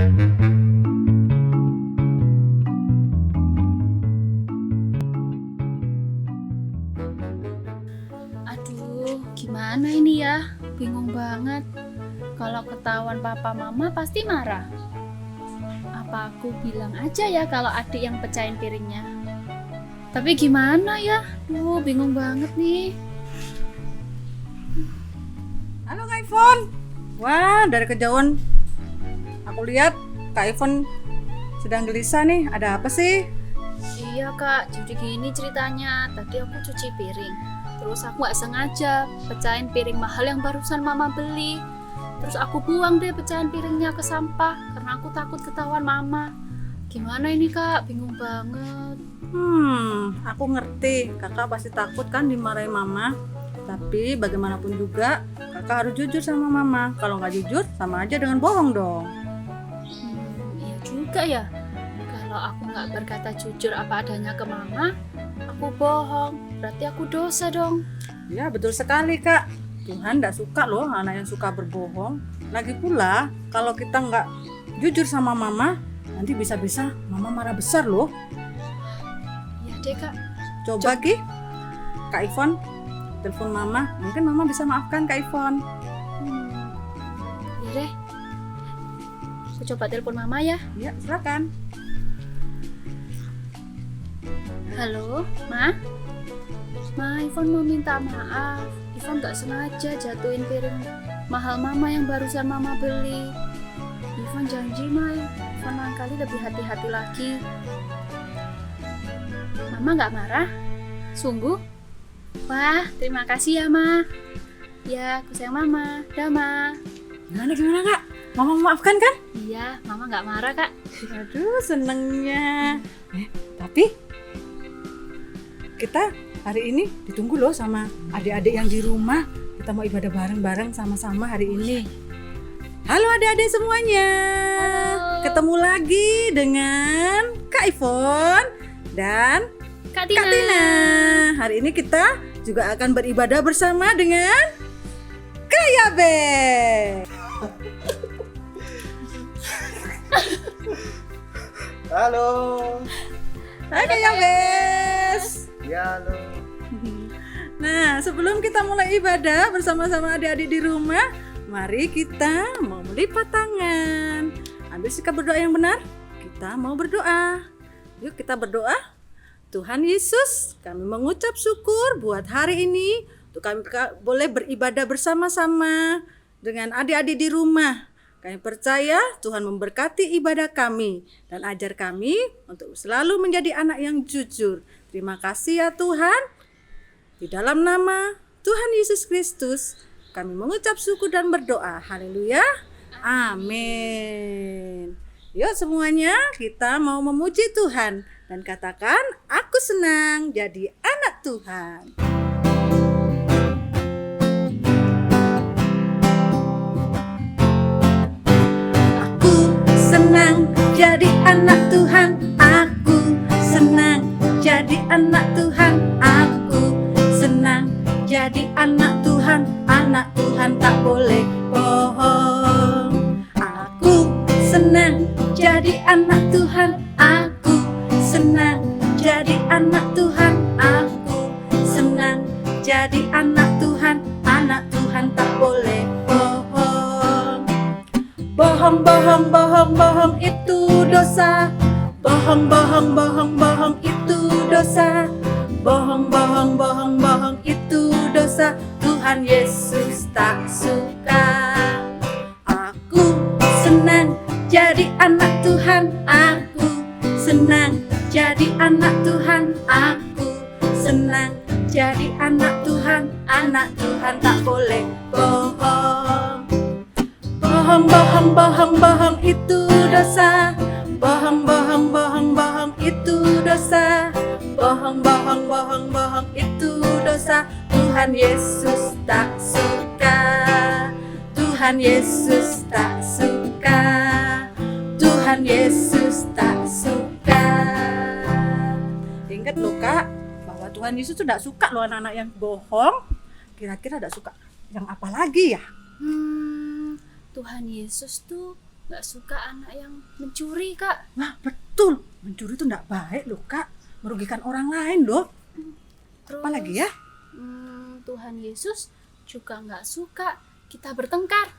Aduh, gimana ini ya? Bingung banget. Kalau ketahuan papa mama pasti marah. Apa aku bilang aja ya kalau adik yang pecahin piringnya? Tapi gimana ya? Duh, bingung banget nih. Halo Kak Ivon. Wah, dari kejauhan aku lihat Kak Ivon sedang gelisah nih. Ada apa sih? Iya kak, jadi gini ceritanya. Tadi aku cuci piring. Terus aku gak sengaja pecahin piring mahal yang barusan mama beli. Terus aku buang deh pecahan piringnya ke sampah karena aku takut ketahuan mama. Gimana ini kak? Bingung banget. Aku ngerti. Kakak pasti takut kan dimarahin mama. Tapi bagaimanapun juga kakak harus jujur sama mama. Kalau nggak jujur sama aja dengan bohong dong. Iya juga ya. Kalau aku nggak berkata jujur apa adanya ke mama, aku bohong. Berarti aku dosa dong. Ya betul sekali Kak. Tuhan nggak suka loh anak yang suka berbohong. Lagi pula kalau kita nggak jujur sama mama, nanti bisa-bisa mama marah besar loh. Iya deh kak. Coba Ki, Kak Ivon telepon mama. Mungkin mama bisa maafkan Kak Ivon. Iya deh. Aku coba telepon mama ya. Ya silakan. Halo, Ma? Ma, Ivan mau minta maaf. Ivan gak sengaja jatuhin piring mahal mama yang barusan mama beli. Ivan janji, Ma. Ivan lain kali lebih hati-hati lagi. Mama gak marah? Sungguh? Wah, terima kasih ya, Ma. Ya, aku sayang Mama. Dah, Ma. Gimana Kak? Mama memaafkan kan? Iya, Mama gak marah, Kak. Aduh senengnya. Tapi kita hari ini ditunggu loh sama adik-adik yang di rumah. Kita mau ibadah bareng-bareng sama-sama hari ini. Halo adik-adik semuanya. Halo. Ketemu lagi dengan Kak Ivon dan Kak Kak Tina. Hari ini kita juga akan beribadah bersama dengan Kak Yabe. Halo. Hai Kak Yabes. Ya, halo. Nah, sebelum kita mulai ibadah bersama-sama adik-adik di rumah, mari kita mau melipat tangan. Ambil sikap berdoa yang benar. Kita mau berdoa. Yuk kita berdoa. Tuhan Yesus, kami mengucap syukur buat hari ini untuk kami boleh beribadah bersama-sama dengan adik-adik di rumah. Kami percaya Tuhan memberkati ibadah kami dan ajar kami untuk selalu menjadi anak yang jujur. Terima kasih ya Tuhan. Di dalam nama Tuhan Yesus Kristus, kami mengucap syukur dan berdoa. Haleluya. Amin. Yuk semuanya kita mau memuji Tuhan dan katakan, aku senang jadi anak Tuhan. Senang jadi anak Tuhan, aku senang jadi anak Tuhan, aku senang jadi anak Tuhan tak boleh bohong. Aku senang jadi anak Tuhan, aku senang jadi anak Tuhan, aku senang jadi anak Tuhan tak boleh bohong. Bohong, bohong, bohong, bohong itu dosa. Bohong, bohong, bohong, bohong itu dosa. Bohong, bohong, bohong, bohong itu dosa. Tuhan Yesus tak suka. Aku senang jadi anak Tuhan. Aku senang jadi anak Tuhan. Aku senang jadi anak Tuhan. Anak Tuhan tak boleh bohong. Bohong, bohong, bohong, bohong itu dosa. Bohong, bohong, bohong, bohong itu dosa. Bohong, bohong, bohong, bohong itu dosa. Tuhan Yesus tak suka. Tuhan Yesus tak suka. Tuhan Yesus tak suka. Ingat loh Kak, bahwa Tuhan Yesus tuh tidak suka loh anak-anak yang bohong. Kira-kira tidak suka yang apa lagi ya? Tuhan Yesus tuh nggak suka anak yang mencuri, Kak. Wah, betul. Mencuri itu enggak baik loh, Kak. Merugikan orang lain loh. Terus, Apalagi ya? Tuhan Yesus juga nggak suka kita bertengkar.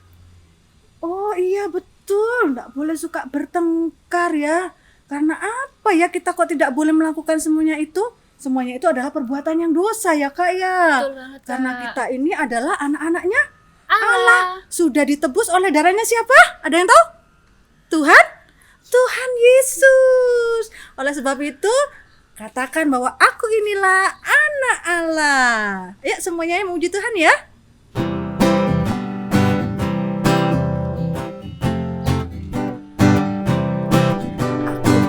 Oh iya betul, enggak boleh suka bertengkar ya. Karena apa ya kita kok tidak boleh melakukan semuanya itu? Semuanya itu adalah perbuatan yang dosa ya Kak ya. Betul banget, Kak. Karena kita ini adalah anak-anaknya Allah. Sudah ditebus oleh darahnya siapa? Ada yang tahu? Tuhan? Tuhan Yesus. Oleh sebab itu katakan bahwa aku inilah anak Allah. Ya semuanya yang memuji Tuhan ya.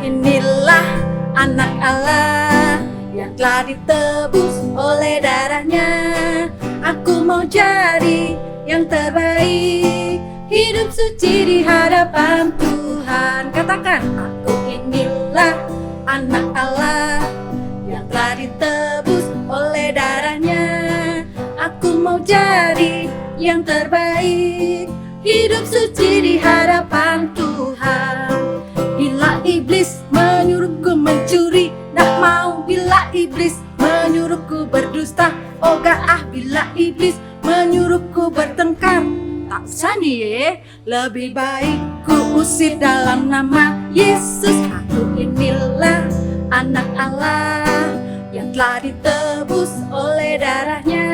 Inilah anak Allah yang telah ditebus oleh darahnya. Aku mau jadi yang terbaik, hidup suci di hadapan Tuhan. Katakan, aku inilah anak Allah yang telah ditebus oleh darahnya. Aku mau jadi yang terbaik, hidup suci di hadapan Tuhan. Bila iblis menyuruhku mencuri, tak mau. Bila iblis menyuruhku berdusta, oh gak bila iblis menyuruhku bertengkar, tak sani ye. Lebih baik ku usir dalam nama Yesus. Aku inilah anak Allah yang telah ditebus oleh darahnya.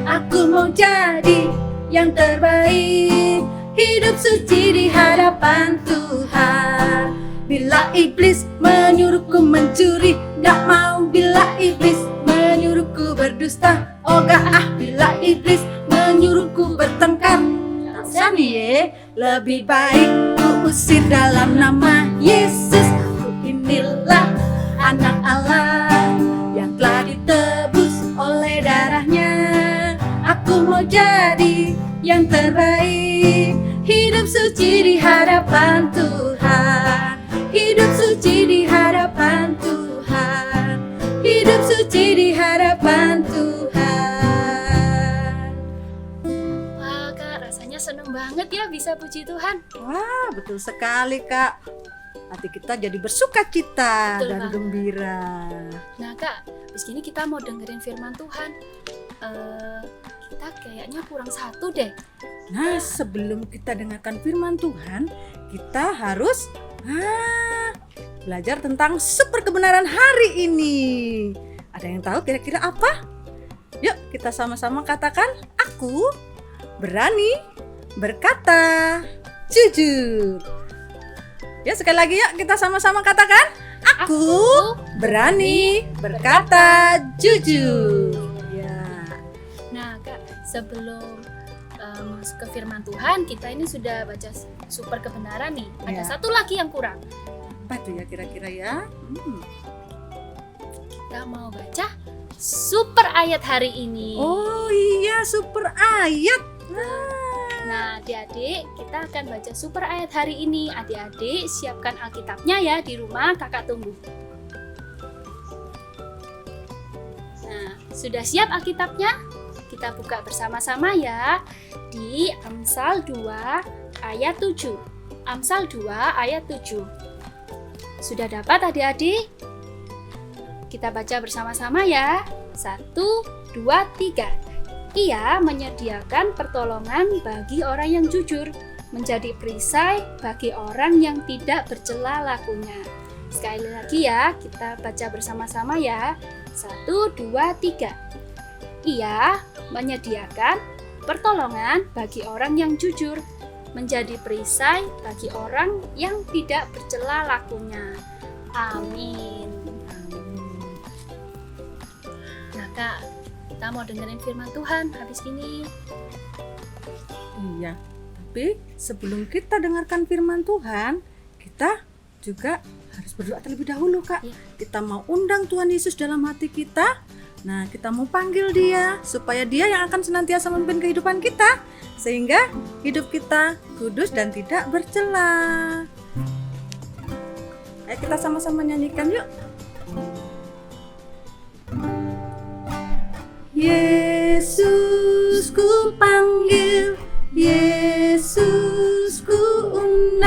Aku mau jadi yang terbaik, hidup suci di hadapan Tuhan. Bila iblis menyuruhku mencuri, gak mau. Bila iblis menyuruhku berdusta, oh gak bila iblis menyuruhku bertengkar, tak sani ye. Lebih baik ku usir dalam nama Yesus. Aku inilah anak Allah yang telah ditebus oleh darahnya. Aku mau jadi yang terbaik, hidup suci di hadapan Tuhan. Hidup suci di hadapan Tuhan. Hidup suci di hadapan Tuhan. Wah, Kak, rasanya seneng banget ya bisa puji Tuhan. Wah, betul sekali Kak. Hati kita jadi bersuka cita Betul dan banget. gembira. Nah, Kak, habis ini kita mau dengerin firman Tuhan. Kita kayaknya kurang satu deh. Nah, sebelum kita dengarkan firman Tuhan, kita harus belajar tentang super kebenaran hari ini. Ada yang tahu kira-kira apa? Yuk, kita sama-sama katakan, aku berani berkata jujur. Ya, sekali lagi yuk kita sama-sama katakan, aku berani berkata jujur. Ya. Nah, Kak, sebelum masuk ke firman Tuhan, kita ini sudah baca super kebenaran nih. Ada Ya. satu lagi yang kurang. Apa tuh ya kira-kira ya? Kita mau baca super ayat hari ini. Oh iya, super ayat. Nah, adik-adik, kita akan baca super ayat hari ini. Adik-adik, siapkan Alkitabnya ya di rumah, kakak tunggu. Nah, sudah siap Alkitabnya? Kita buka bersama-sama ya di Amsal 2 ayat 7. Amsal 2 ayat 7. Sudah dapat adik-adik? Kita baca bersama-sama ya. 1, 2, 3. Ia menyediakan pertolongan bagi orang yang jujur, menjadi perisai bagi orang yang tidak bercela lakunya. Sekali lagi ya, kita baca bersama-sama ya. 1, 2, 3. Ia menyediakan pertolongan bagi orang yang jujur, menjadi perisai bagi orang yang tidak bercela lakunya. Amin. Nah, Kak, kita mau dengerin firman Tuhan habis ini. Iya, tapi sebelum kita dengarkan firman Tuhan, kita juga harus berdoa terlebih dahulu Kak. Iya. Kita mau undang Tuhan Yesus dalam hati kita. Nah, kita mau panggil dia supaya dia yang akan senantiasa memimpin kehidupan kita, sehingga hidup kita kudus dan tidak bercela. Ayo kita sama-sama nyanyikan yuk. Yesus ku panggil, Yesus ku undang.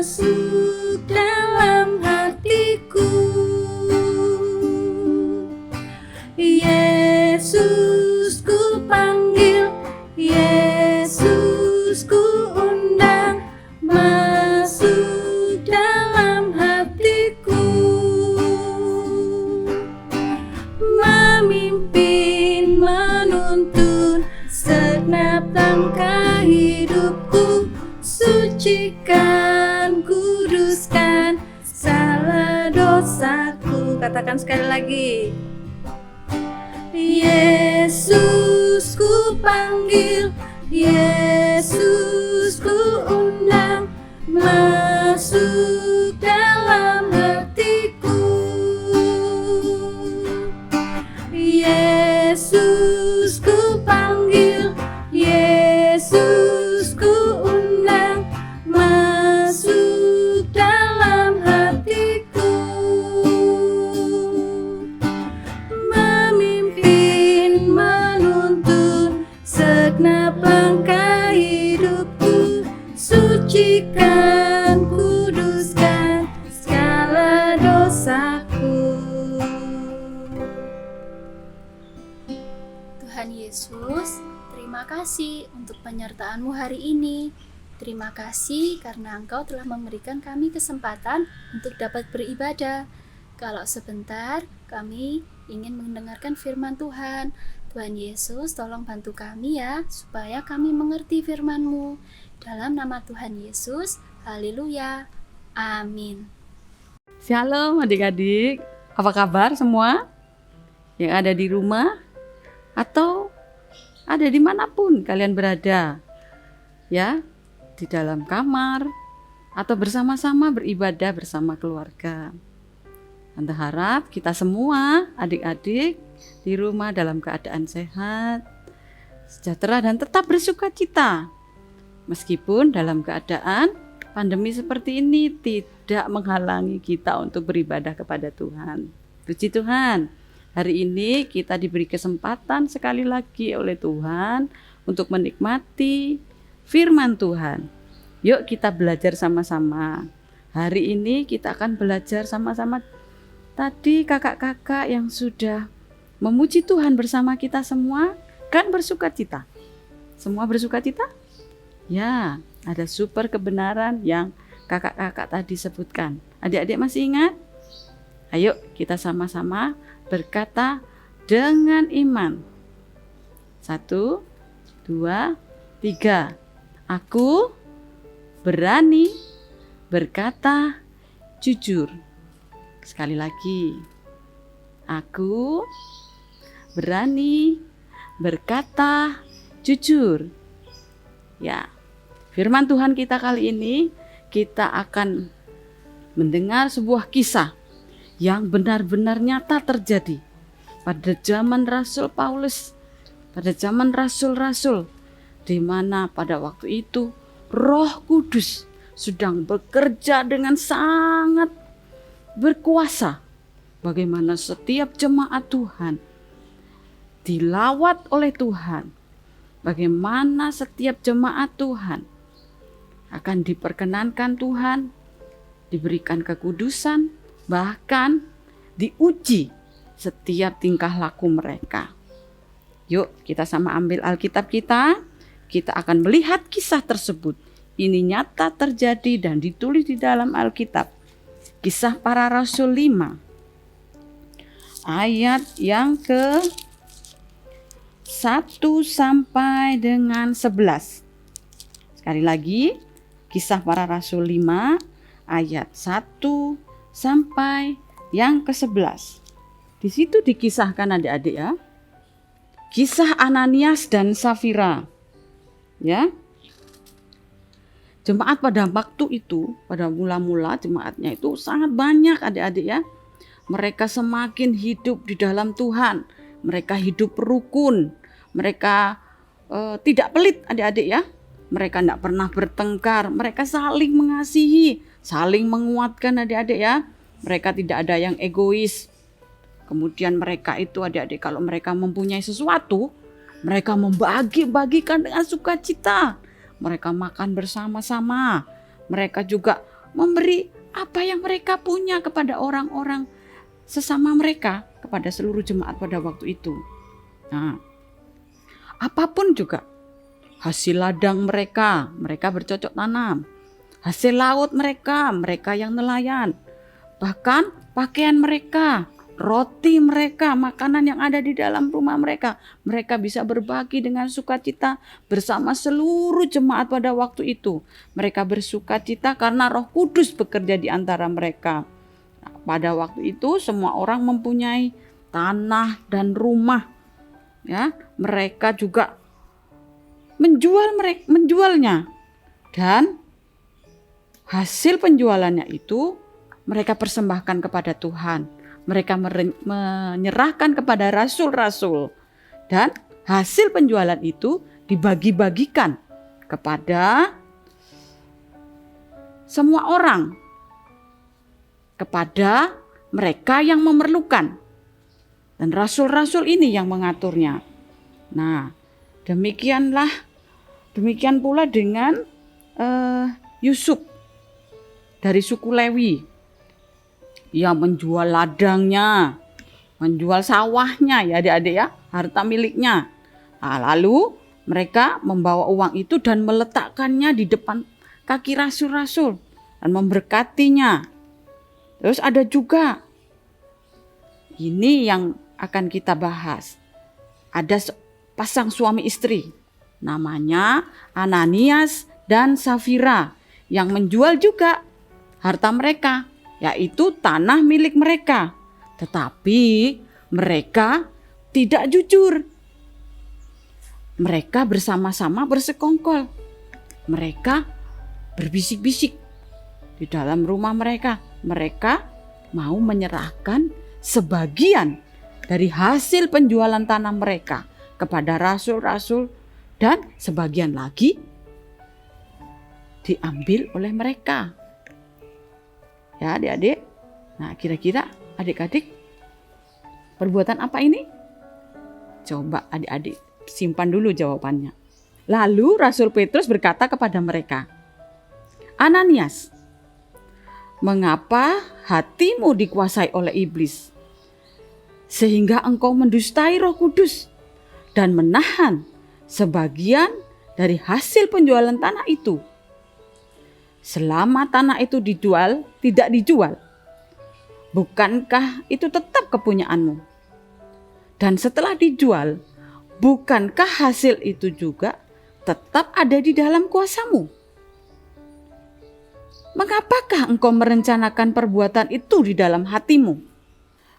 masuk dalam hatiku. Yesus ku panggil, Yesus ku undang, masuk dalam hatiku. Memimpin, menuntun segenap langkah hidupku. Sucikan, kuduskan segala dosaku. Katakan sekali lagi. Yesus ku panggil, Yesus ku undang, masuk dalam hatiku. Yesus ku panggil, Yesus ku undang, masuk dalam hatiku. Memimpin, menuntun segenap langkah hidupku. Sucikan, kuduskan segala dosaku. Tuhan Yesus, terima kasih untuk penyertaan-Mu hari ini. Terima kasih karena Engkau telah memberikan kami kesempatan untuk dapat beribadah. Kalau sebentar kami ingin mendengarkan firman Tuhan. Tuhan Yesus, tolong bantu kami ya, supaya kami mengerti firman-Mu. Dalam nama Tuhan Yesus, haleluya, amin. Shalom adik-adik, apa kabar semua? Yang ada di rumah atau ada dimanapun kalian berada, ya, di dalam kamar atau bersama-sama beribadah bersama keluarga. Tante harap kita semua adik-adik di rumah dalam keadaan sehat, sejahtera dan tetap bersuka cita. Meskipun dalam keadaan pandemi seperti ini tidak menghalangi kita untuk beribadah kepada Tuhan. Puji Tuhan, hari ini kita diberi kesempatan sekali lagi oleh Tuhan untuk menikmati firman Tuhan. Yuk kita belajar sama-sama. Hari ini kita akan belajar sama-sama. Tadi kakak-kakak yang sudah memuji Tuhan bersama kita semua kan bersuka cita. Semua bersuka cita? Ya, ada super kebenaran yang kakak-kakak tadi sebutkan. Adik-adik masih ingat? Ayo kita sama-sama berkata dengan iman. 1, 2, 3. Aku berani berkata jujur. Sekali lagi. Aku berani berkata jujur. Ya, firman Tuhan kita kali ini kita akan mendengar sebuah kisah yang benar-benar nyata terjadi pada zaman Rasul Paulus, pada zaman rasul-rasul, di mana pada waktu itu Roh Kudus sedang bekerja dengan sangat berkuasa. Bagaimana setiap jemaat Tuhan dilawat oleh Tuhan. Bagaimana setiap jemaat Tuhan akan diperkenankan Tuhan, diberikan kekudusan, bahkan diuji setiap tingkah laku mereka. Yuk kita sama ambil Alkitab kita akan melihat kisah tersebut. Ini nyata terjadi dan ditulis di dalam Alkitab. Kisah Para Rasul 5 ayat yang ke 1 sampai dengan 11. Sekali lagi, Kisah Para Rasul 5 ayat 1 sampai yang ke-11. Di situ dikisahkan adik-adik ya. Kisah Ananias dan Safira. Ya. Jemaat pada waktu itu, pada mula-mula jemaatnya itu sangat banyak adik-adik ya. Mereka semakin hidup di dalam Tuhan. Mereka hidup rukun. Mereka tidak pelit adik-adik ya. Mereka tidak pernah bertengkar. Mereka saling mengasihi, saling menguatkan adik-adik ya. Mereka tidak ada yang egois. Kemudian mereka itu adik-adik kalau mereka mempunyai sesuatu, mereka membagi-bagikan dengan sukacita. Mereka makan bersama-sama. Mereka juga memberi apa yang mereka punya kepada orang-orang sesama mereka, kepada seluruh jemaat pada waktu itu. Nah, apapun juga, hasil ladang mereka bercocok tanam, hasil laut mereka yang nelayan, bahkan pakaian mereka, roti mereka, makanan yang ada di dalam rumah mereka bisa berbagi dengan sukacita bersama seluruh jemaat pada waktu itu. Mereka bersukacita karena Roh Kudus bekerja di antara mereka. Nah, pada waktu itu semua orang mempunyai tanah dan rumah. Ya, mereka juga menjualnya, dan hasil penjualannya itu mereka persembahkan kepada Tuhan. Mereka menyerahkan kepada rasul-rasul, dan hasil penjualan itu dibagi-bagikan kepada semua orang, kepada mereka yang memerlukan. Dan rasul-rasul ini yang mengaturnya. Nah, demikian pula dengan Yusuf dari suku Lewi. Ia menjual ladangnya, menjual sawahnya, ya adik-adik ya, harta miliknya. Nah, lalu mereka membawa uang itu dan meletakkannya di depan kaki rasul-rasul dan memberkatinya. Terus ada juga, ini yang akan kita bahas, ada pasang suami istri, namanya Ananias dan Safira, yang menjual juga harta mereka, yaitu tanah milik mereka. Tetapi mereka tidak jujur. Mereka bersama-sama bersekongkol. Mereka berbisik-bisik di dalam rumah mereka. Mereka mau menyerahkan sebagian dari hasil penjualan tanah mereka kepada rasul-rasul, dan sebagian lagi diambil oleh mereka. Ya adik-adik, nah kira-kira adik-adik perbuatan apa ini? Coba adik-adik simpan dulu jawabannya. Lalu Rasul Petrus berkata kepada mereka, Ananias, mengapa hatimu dikuasai oleh iblis, sehingga engkau mendustai Roh Kudus dan menahan sebagian dari hasil penjualan tanah itu? Selama tanah itu tidak dijual, bukankah itu tetap kepunyaanmu? Dan setelah dijual, bukankah hasil itu juga tetap ada di dalam kuasamu? Mengapakah engkau merencanakan perbuatan itu di dalam hatimu?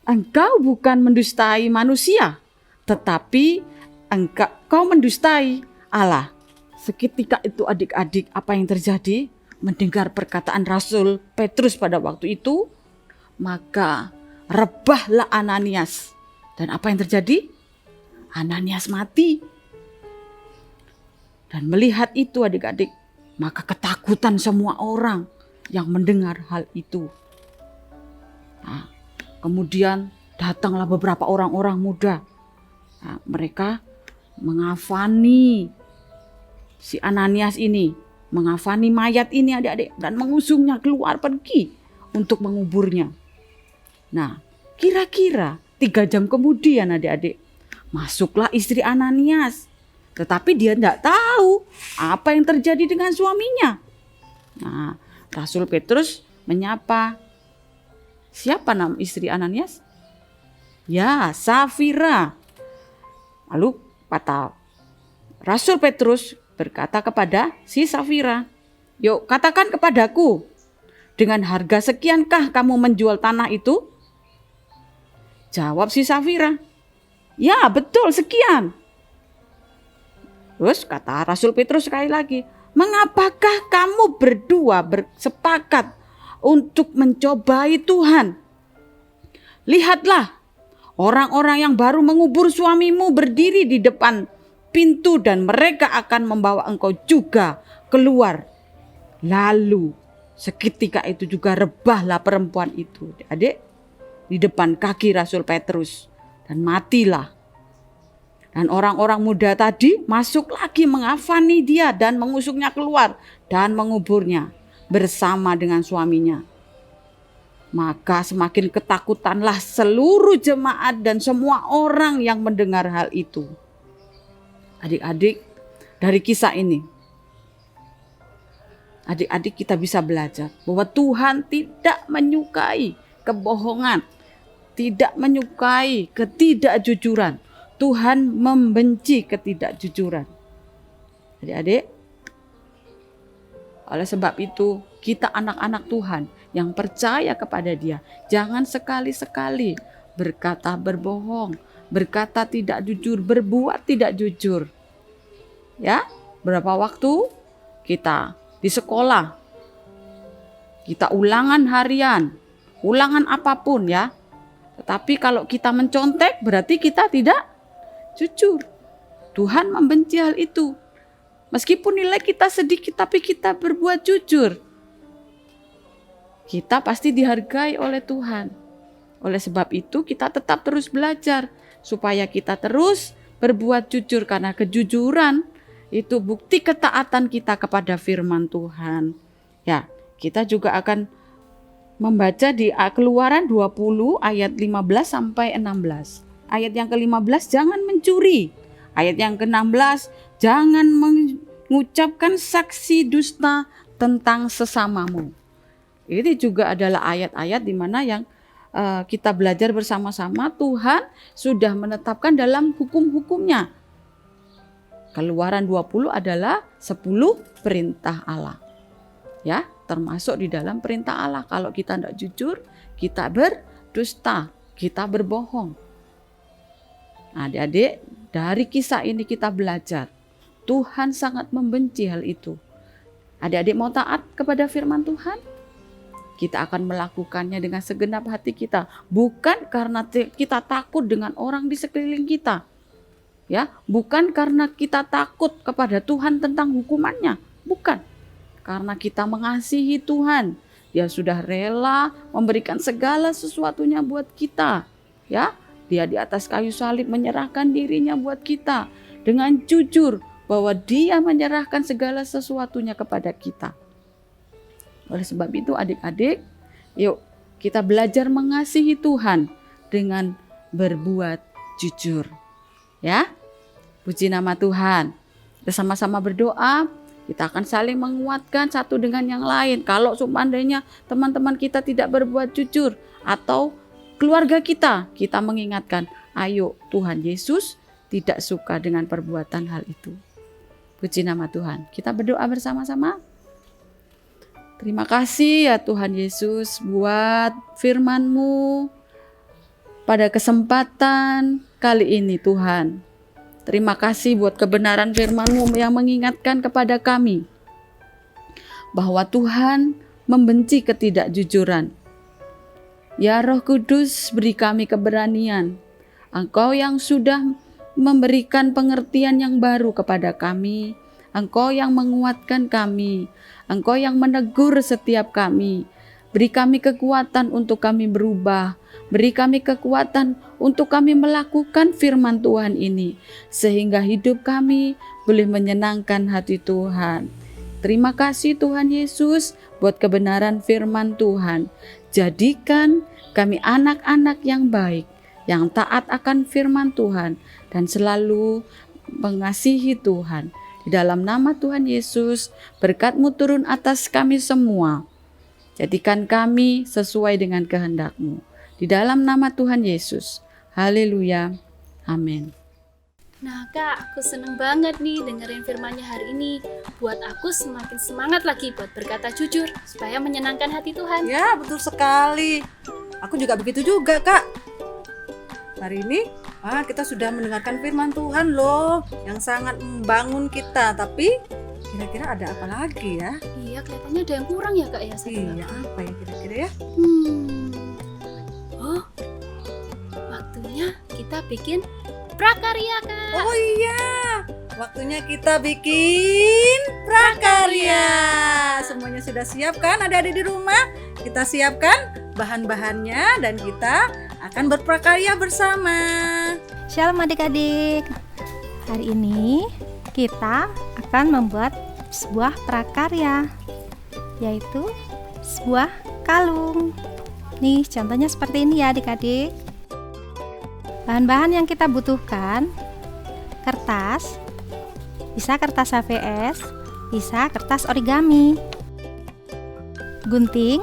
Engkau bukan mendustai manusia, tetapi engkau mendustai Allah. Seketika itu adik-adik, apa yang terjadi? Mendengar perkataan Rasul Petrus pada waktu itu, maka rebahlah Ananias. Dan apa yang terjadi? Ananias mati. Dan melihat itu adik-adik, maka ketakutan semua orang yang mendengar hal itu. Nah, kemudian datanglah beberapa orang-orang muda. Nah, mereka mengafani si Ananias ini, mengafani mayat ini adik-adik, dan mengusungnya keluar pergi untuk menguburnya. Nah, kira-kira 3 jam kemudian adik-adik, masuklah istri Ananias. Tetapi dia tidak tahu apa yang terjadi dengan suaminya. Nah, Rasul Petrus menyapa, siapa nama istri Ananias? Ya, Safira. Lalu kata Rasul Petrus berkata kepada si Safira, yuk katakan kepadaku, dengan harga sekiankah kamu menjual tanah itu? Jawab si Safira, ya betul sekian. Terus kata Rasul Petrus sekali lagi, mengapakah kamu berdua bersepakat untuk mencobai Tuhan? Lihatlah, orang-orang yang baru mengubur suamimu berdiri di depan pintu dan mereka akan membawa engkau juga keluar. Lalu seketika itu juga rebahlah perempuan itu, adik, di depan kaki Rasul Petrus dan matilah. Dan orang-orang muda tadi masuk lagi mengafani dia dan mengusungnya keluar dan menguburnya. bersama dengan suaminya. Maka semakin ketakutanlah seluruh jemaat dan semua orang yang mendengar hal itu. Adik-adik, dari kisah ini, adik-adik kita bisa belajar bahwa Tuhan tidak menyukai kebohongan, tidak menyukai ketidakjujuran. Tuhan membenci ketidakjujuran. Adik-adik, oleh sebab itu kita anak-anak Tuhan yang percaya kepada Dia, jangan sekali-sekali berkata berbohong, berkata tidak jujur, berbuat tidak jujur. Ya, berapa waktu kita di sekolah, kita ulangan harian, ulangan apapun ya. Tetapi kalau kita mencontek berarti kita tidak jujur. Tuhan membenci hal itu. Meskipun nilai kita sedikit tapi kita berbuat jujur, kita pasti dihargai oleh Tuhan. Oleh sebab itu kita tetap terus belajar supaya kita terus berbuat jujur, karena kejujuran itu bukti ketaatan kita kepada firman Tuhan. Ya, kita juga akan membaca di Keluaran 20 ayat 15 sampai 16. Ayat yang ke-15, jangan mencuri. Ayat yang ke-16, jangan mengucapkan saksi dusta tentang sesamamu. Ini juga adalah ayat-ayat di mana yang kita belajar bersama-sama. Tuhan sudah menetapkan dalam hukum-hukumnya. Keluaran 20 adalah 10 perintah Allah. Ya, termasuk di dalam perintah Allah. Kalau kita tidak jujur, kita berdusta, kita berbohong. Adik-adik, dari kisah ini kita belajar. Tuhan sangat membenci hal itu. Adik-adik mau taat kepada firman Tuhan? Kita akan melakukannya dengan segenap hati kita. Bukan karena kita takut dengan orang di sekeliling kita. Ya, bukan karena kita takut kepada Tuhan tentang hukumannya. Bukan. Karena kita mengasihi Tuhan. Dia sudah rela memberikan segala sesuatunya buat kita. Ya, Dia di atas kayu salib menyerahkan dirinya buat kita. Dengan jujur bahwa Dia menyerahkan segala sesuatunya kepada kita. Oleh sebab itu adik-adik, yuk kita belajar mengasihi Tuhan dengan berbuat jujur. Ya, puji nama Tuhan. Kita sama-sama berdoa, kita akan saling menguatkan satu dengan yang lain. Kalau seandainya teman-teman kita tidak berbuat jujur atau keluarga kita mengingatkan, ayo Tuhan Yesus tidak suka dengan perbuatan hal itu. Puji nama Tuhan. Kita berdoa bersama-sama. Terima kasih ya Tuhan Yesus buat firman-Mu pada kesempatan kali ini Tuhan. Terima kasih buat kebenaran firman-Mu yang mengingatkan kepada kami bahwa Tuhan membenci ketidakjujuran. Ya Roh Kudus, beri kami keberanian. Engkau yang sudah memberikan pengertian yang baru kepada kami. Engkau yang menguatkan kami. Engkau yang menegur setiap kami. Beri kami kekuatan untuk kami berubah. Beri kami kekuatan untuk kami melakukan firman Tuhan ini. Sehingga hidup kami boleh menyenangkan hati Tuhan. Terima kasih Tuhan Yesus buat kebenaran firman Tuhan. Jadikan kami anak-anak yang baik, yang taat akan firman Tuhan, dan selalu mengasihi Tuhan. Di dalam nama Tuhan Yesus, berkat-Mu turun atas kami semua. Jadikan kami sesuai dengan kehendak-Mu. Di dalam nama Tuhan Yesus. Haleluya. Amin. Nah Kak, aku seneng banget nih dengerin firman-Nya hari ini. Buat aku semakin semangat lagi buat berkata jujur, supaya menyenangkan hati Tuhan. Ya, betul sekali. Aku juga begitu juga, Kak. Hari ini kita sudah mendengarkan firman Tuhan loh, yang sangat membangun kita. Tapi kira-kira ada apa lagi ya? Iya, kelihatannya ada yang kurang ya Kak ya. Iya, apa ya kira-kira ya? Oh, waktunya kita bikin prakarya Kak. Oh iya, waktunya kita bikin prakarya. Semuanya sudah siap kan adik-adik di rumah? Kita siapkan bahan-bahannya dan kita akan berprakarya bersama. Shalom adik-adik. Hari ini kita akan membuat sebuah prakarya. yaitu sebuah kalung. Nih, contohnya seperti ini ya adik-adik. Bahan-bahan yang kita butuhkan: kertas, bisa kertas HVS, bisa kertas origami, gunting,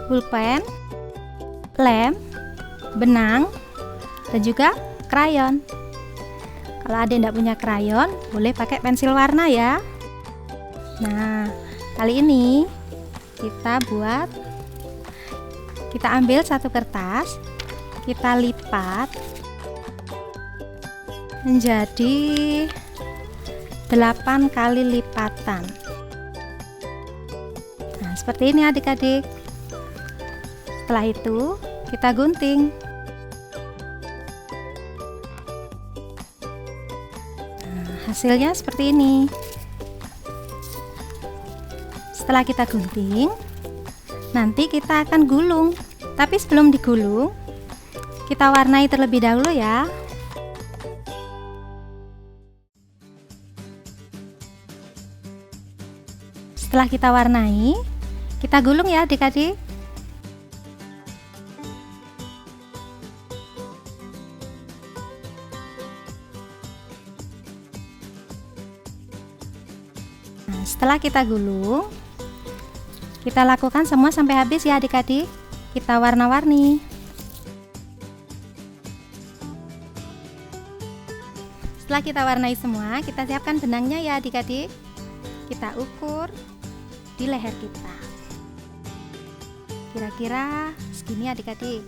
pulpen, lem, benang, dan juga krayon. Kalau ada yang tidak punya krayon, boleh pakai pensil warna ya. Nah, kali ini kita ambil satu kertas, kita lipat menjadi 8 kali lipatan. Nah, seperti ini adik-adik. Setelah itu kita gunting. Nah, hasilnya seperti ini. Setelah kita gunting, nanti kita akan gulung. Tapi sebelum digulung, kita warnai terlebih dahulu ya. Setelah kita warnai, kita gulung ya adik-adik. Nah, setelah kita gulung, kita lakukan semua sampai habis ya adik-adik. Kita warna-warni. Setelah kita warnai semua, kita siapkan benangnya ya adik-adik. Kita ukur di leher kita. Kira-kira segini adik-adik.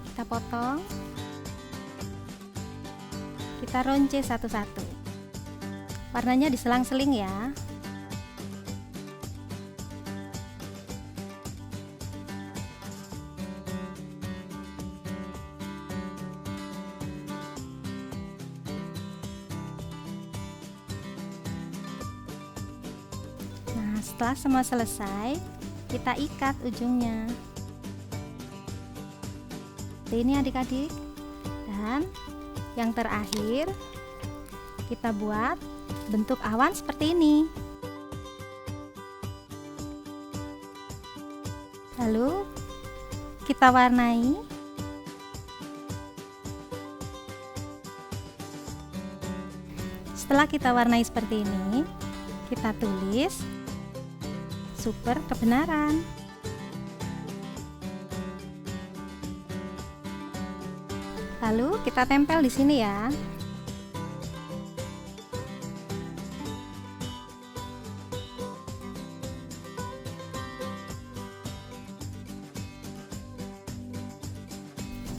Kita potong. Kita ronce satu-satu. Warnanya diselang-seling ya. Setelah semua selesai, kita ikat ujungnya. Seperti ini adik-adik. Dan yang terakhir, kita buat bentuk awan seperti ini. Lalu kita warnai. Setelah kita warnai seperti ini, kita tulis super kebenaran. Lalu kita tempel di sini ya.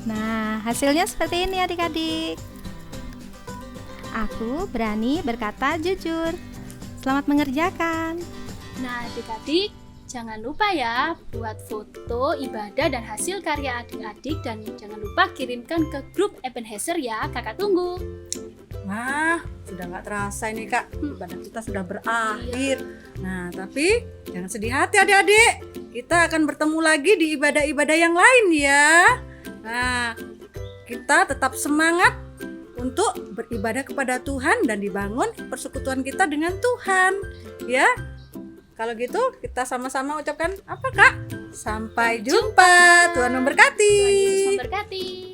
Nah, hasilnya seperti ini adik-adik. Aku berani berkata jujur. Selamat mengerjakan. Nah, adik-adik, jangan lupa ya buat foto ibadah dan hasil karya adik-adik, dan jangan lupa kirimkan ke grup Ebenezer ya. Kakak tunggu. Wah, sudah nggak terasa ini Kak, ibadah kita sudah berakhir. Nah, tapi jangan sedih hati adik-adik. Kita akan bertemu lagi di ibadah-ibadah yang lain ya. Nah, kita tetap semangat untuk beribadah kepada Tuhan dan dibangun persekutuan kita dengan Tuhan. Ya, kalau gitu kita sama-sama ucapkan apa Kak? Sampai jumpa. Tuhan memberkati. Tuhan Yesus memberkati.